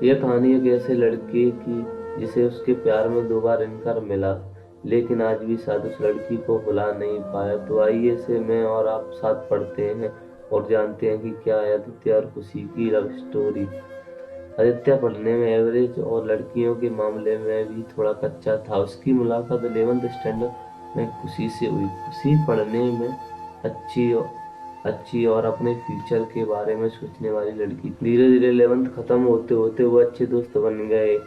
यह कहानी एक ऐसे लड़के की जिसे उसके प्यार में 2 बार इनकार मिला, लेकिन आज भी शायद उस लड़की को भुला नहीं पाया। तो आइए से मैं और आप साथ पढ़ते हैं और जानते हैं कि क्या है आदित्य और खुशी की लव स्टोरी। आदित्य पढ़ने में एवरेज और लड़कियों के मामले में भी थोड़ा कच्चा था। उसकी मुलाकात 11th स्टैंडर्ड में खुशी से हुई। खुशी पढ़ने में अच्छी अच्छी और अपने फ्यूचर के बारे में सोचने वाली लड़की। धीरे धीरे 11th खत्म होते होते वो अच्छे दोस्त बन गए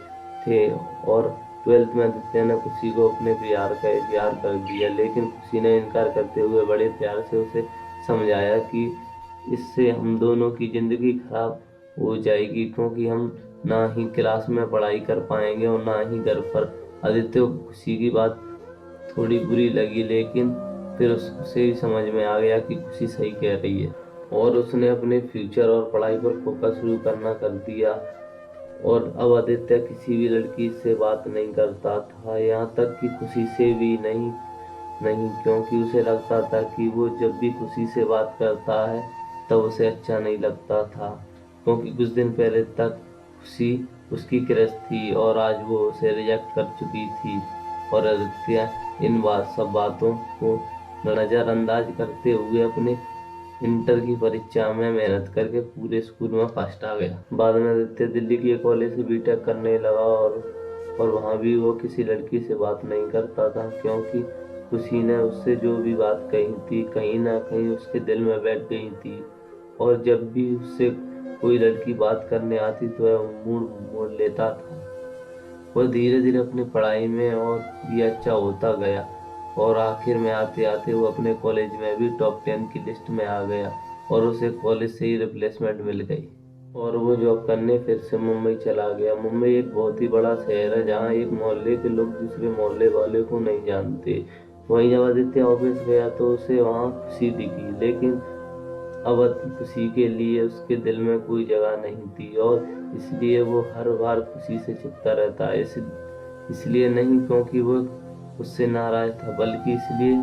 थे और 12th में आदित्य ने खुशी को अपने प्यार का इजहार कर दिया, लेकिन खुशी ने इनकार करते हुए बड़े प्यार से उसे समझाया कि इससे हम दोनों की जिंदगी खराब हो जाएगी, क्योंकि हम ना ही क्लास में पढ़ाई कर पाएंगे और ना ही घर पर। आदित्य को खुशी की बात थोड़ी बुरी लगी, लेकिन फिर उसे भी समझ में आ गया कि खुशी सही कह रही है और उसने अपने फ्यूचर और पढ़ाई पर फोकस शुरू करना कर दिया। और अब आदित्य किसी भी लड़की से बात नहीं करता था, यहाँ तक कि खुशी से भी नहीं नहीं क्योंकि उसे लगता था कि वो जब भी खुशी से बात करता है तब उसे अच्छा नहीं लगता था, क्योंकि कुछ दिन पहले तक खुशी उसकी क्रश थी और आज वो उसे रिजेक्ट कर चुकी थी। और आदित्य इन सब बातों को नजरअंदाज करते हुए अपने इंटर की परीक्षा में मेहनत करके पूरे स्कूल में फर्स्ट आ गया। बाद में आदित्य दिल्ली के कॉलेज से बीटेक करने लगा और वहाँ भी वो किसी लड़की से बात नहीं करता था, क्योंकि खुशी ने उससे जो भी बात कही थी कहीं ना कहीं उसके दिल में बैठ गई थी। और जब भी उससे कोई लड़की बात करने आती तो वह मुड़ मोड़ लेता था। वह धीरे धीरे अपनी पढ़ाई में और भी अच्छा होता गया और आखिर में आते आते वो अपने कॉलेज में भी टॉप 10 की लिस्ट में आ गया और उसे कॉलेज से ही रिप्लेसमेंट मिल गई और वो जॉब करने फिर से मुंबई चला गया। मुंबई एक बहुत ही बड़ा शहर है जहाँ एक मोहल्ले के लोग दूसरे मोहल्ले वाले को नहीं जानते। वहीं जब आदित्य ऑफिस गया तो उसे वहाँ खुशी दिखी, लेकिन अब खुशी के लिए उसके दिल में कोई जगह नहीं थी और इसलिए वो हर बार खुशी से चिपका रहता है। इसलिए नहीं क्योंकि वो उससे नाराज था, बल्कि इसलिए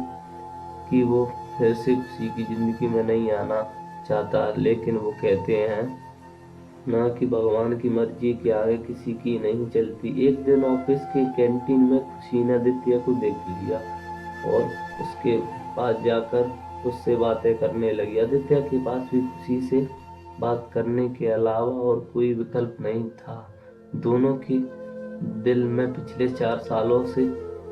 कि वो फिर से खुशी की जिंदगी में नहीं आना चाहता। लेकिन वो कहते हैं ना कि भगवान की मर्जी के आगे किसी की नहीं चलती। एक दिन ऑफिस के कैंटीन में खुशी ने आदित्य को देख लिया और उसके पास जाकर उससे बातें करने लगी। आदित्य के पास भी खुशी से बात करने के अलावा और कोई विकल्प नहीं था। दोनों के दिल में पिछले 4 सालों से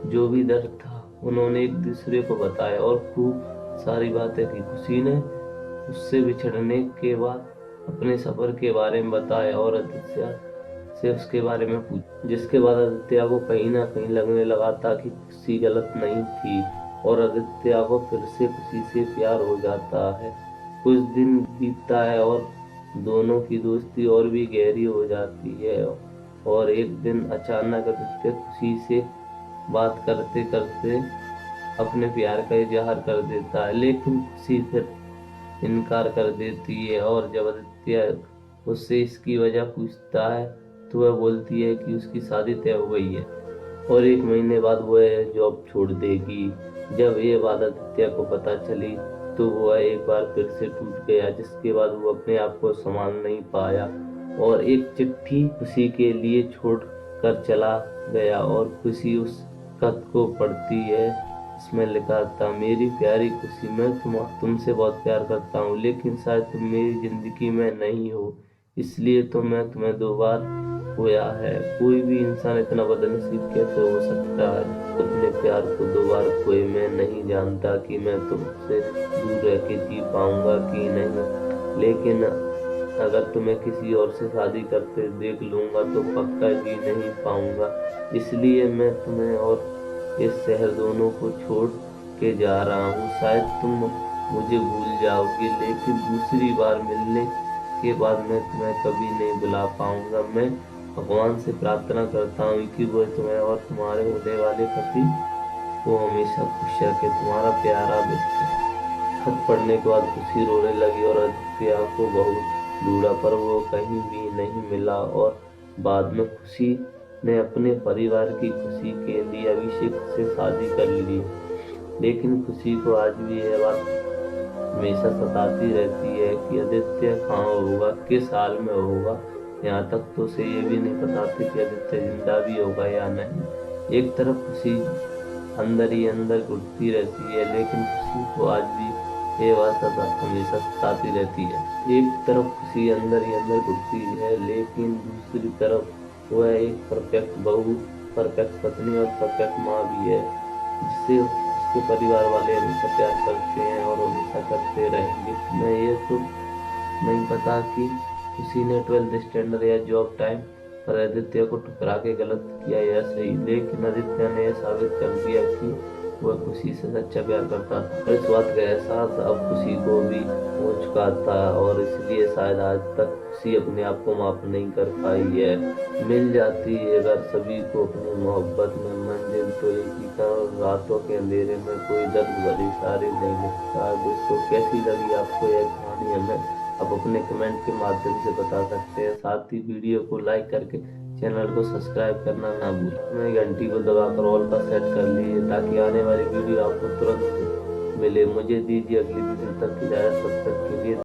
जो भी दर्द था उन्होंने एक दूसरे को बताया और खूब सारी बातें की। खुशी ने उससे बिछड़ने के बाद अपने सफर के बारे में बताया और आदित्य से उसके बारे में पूछा, जिसके बाद आदित्य को कहीं ना कहीं लगने लगा था कि खुशी गलत नहीं थी और आदित्य को फिर से खुशी से प्यार हो जाता है। कुछ दिन बीतता है और दोनों की दोस्ती और भी गहरी हो जाती है और एक दिन अचानक आदित्य खुशी से बात करते करते अपने प्यार का इजहार कर देता है, लेकिन खुशी फिर इनकार कर देती है। और जब आदित्य उससे इसकी वजह पूछता है तो वह बोलती है कि उसकी शादी तय हो गई है और 1 महीने बाद वह जॉब छोड़ देगी। जब ये बात आदित्य को पता चली तो वह एक बार फिर से टूट गया, जिसके बाद वो अपने आप को संभाल नहीं पाया और एक चिट्ठी खुशी के लिए छोड़ कर चला गया। और खुशी उस खत को पढ़ती है। इसमें लिखा था, मेरी प्यारी खुशी, मैं तुमसे बहुत प्यार करता हूँ, लेकिन शायद तुम मेरी जिंदगी में नहीं हो, इसलिए तो मैं तुम्हें 2 बार खोया है। कोई भी इंसान इतना बदनसीब कैसे हो सकता है अपने प्यार को 2 बार खोए। मैं नहीं जानता कि मैं तुमसे दूर रह के जी पाऊंगा कि नहीं, लेकिन अगर तुम्हें किसी और से शादी करते देख लूंगा तो पक्का जी नहीं पाऊंगा। इसलिए मैं तुम्हें और इस शहर दोनों को छोड़ के जा रहा हूँ। शायद तुम मुझे भूल जाओगी, लेकिन दूसरी बार मिलने के बाद मैं तुम्हें कभी नहीं भुला पाऊंगा। मैं भगवान से प्रार्थना करता हूँ कि वो तुम्हें और तुम्हारे होने वाले पति को हमेशा खुश रखे। तुम्हारा प्यारा मित्र। खत पढ़ने के बाद खुशी रोने लगी और आदित्य को बहुत ढूंढा पर वो कहीं भी नहीं मिला। और बाद में खुशी ने अपने परिवार की खुशी के लिए अभिषेक से शादी कर ली, लेकिन खुशी को आज भी यह बात हमेशा सताती रहती है कि आदित्य कहाँ होगा, किस हाल में होगा, यहाँ तक तो उसे ये भी नहीं पता था कि आदित्य जिंदा भी होगा या नहीं। एक तरफ खुशी अंदर ही अंदर घुटती रहती है, लेकिन खुशी को आज भी ये बात हमेशा सताती रहती है। एक तरफ खुशी अंदर ही अंदर घुटती है, लेकिन दूसरी तरफ वह एक परफेक्ट बहू, परफेक्ट पत्नी और परफेक्ट माँ भी है, जिसे उसके परिवार वाले हमेशा प्यार करते हैं और हमेशा करते रहेंगे। मैं ये तो नहीं पता कि खुशी ने 12th स्टैंडर्ड या जॉब टाइम पर आदित्य को ठुकरा के गलत किया या सही, लेकिन आदित्य ने यह साबित कर दिया कि वह खुशी से सच्चा प्यार करता था। और इस बात का एहसास अब खुशी को भी हो चुका था, और इसलिए शायद आज तक खुशी अपने आप को माफ नहीं कर पाई है। मिल जाती है अगर सभी को अपनी मोहब्बत में मंजिल, तो एक ही कारण रातों के अंधेरे में कोई दर्द भरी सारी नहीं लिखता। दोस्तों, कैसी लगी आपको यह कहानी हमें आप अपने कमेंट के माध्यम से बता सकते हैं। साथ ही वीडियो को लाइक करके चैनल को सब्सक्राइब करना ना भूलें। घंटी को दबाकर ऑल पर सेट कर लीजिए ताकि आने वाली वीडियो आपको तुरंत मिले। मुझे दीजिए अगली वीडियो तक की इजाजत, तब तक के लिए।